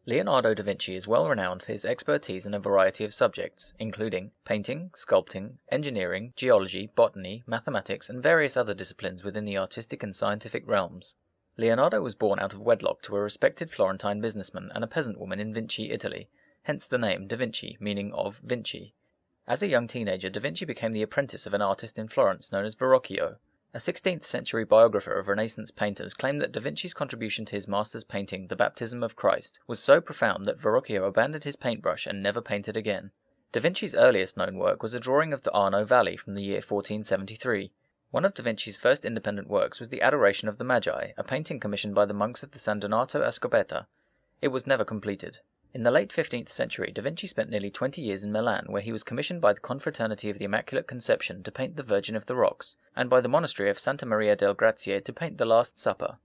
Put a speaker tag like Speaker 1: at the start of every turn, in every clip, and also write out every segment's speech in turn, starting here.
Speaker 1: Leonardo da Vinci is well renowned for his expertise in a variety of subjects, including painting, sculpting, engineering, geology, botany, mathematics, and various other disciplines within the artistic and scientific realms. Leonardo was born out of wedlock to a respected Florentine businessman and a peasant woman in Vinci, Italy, hence the name Da Vinci, meaning of Vinci. As a young teenager, Da Vinci became the apprentice of an artist in Florence known as Verrocchio. A 16th century biographer of Renaissance painters claimed that Da Vinci's contribution to his master's painting, The Baptism of Christ, was so profound that Verrocchio abandoned his paintbrush and never painted again. Da Vinci's earliest known work was a drawing of the Arno Valley from the year 1473. One of Da Vinci's first independent works was the Adoration of the Magi, a painting commissioned by the monks of the San Donato a Scopeta. It was never completed. In the late 15th century, Da Vinci spent nearly 20 years in Milan, where he was commissioned by the Confraternity of the Immaculate Conception to paint the Virgin of the Rocks, and by the monastery of Santa Maria del Grazie to paint the Last Supper.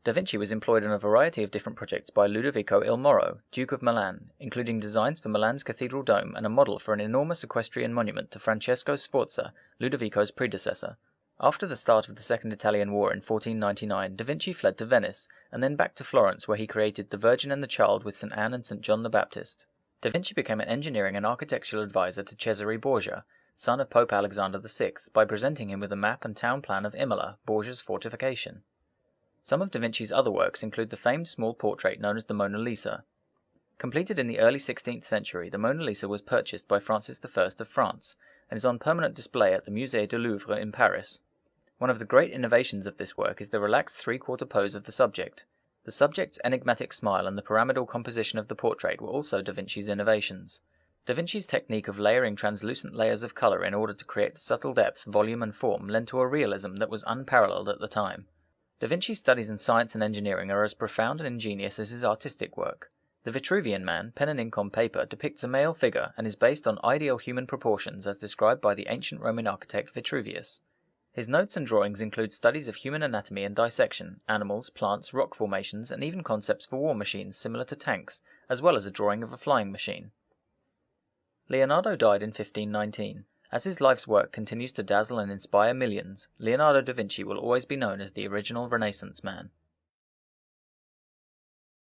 Speaker 1: Da Vinci was employed on a variety of different projects by Ludovico il Moro, Duke of Milan, including designs for Milan's cathedral dome and a model for an enormous equestrian monument to Francesco Sforza, Ludovico's predecessor. After the start of the Second Italian War in 1499, Da Vinci fled to Venice, and then back to Florence, where he created the Virgin and the Child with St. Anne and St. John the Baptist. Da Vinci became an engineering and architectural advisor to Cesare Borgia, son of Pope Alexander VI, by presenting him with a map and town plan of Imola, Borgia's fortification. Some of Da Vinci's other works include the famed small portrait known as the Mona Lisa. Completed in the early 16th century, the Mona Lisa was purchased by Francis I of France, and is on permanent display at the Musée du Louvre in Paris. One of the great innovations of this work is the relaxed three-quarter pose of the subject. The subject's enigmatic smile and the pyramidal composition of the portrait were also Da Vinci's innovations. Da Vinci's technique of layering translucent layers of color in order to create subtle depth, volume, and form lent to a realism that was unparalleled at the time. Da Vinci's studies in science and engineering are as profound and ingenious as his artistic work. The Vitruvian Man, pen and ink on paper, depicts a male figure and is based on ideal human proportions as described by the ancient Roman architect Vitruvius. His notes and drawings include studies of human anatomy and dissection, animals, plants, rock formations, and even concepts for war machines similar to tanks, as well as a drawing of a flying machine. Leonardo died in 1519. As his life's work continues to dazzle and inspire millions, Leonardo da Vinci will always be known as the original Renaissance man.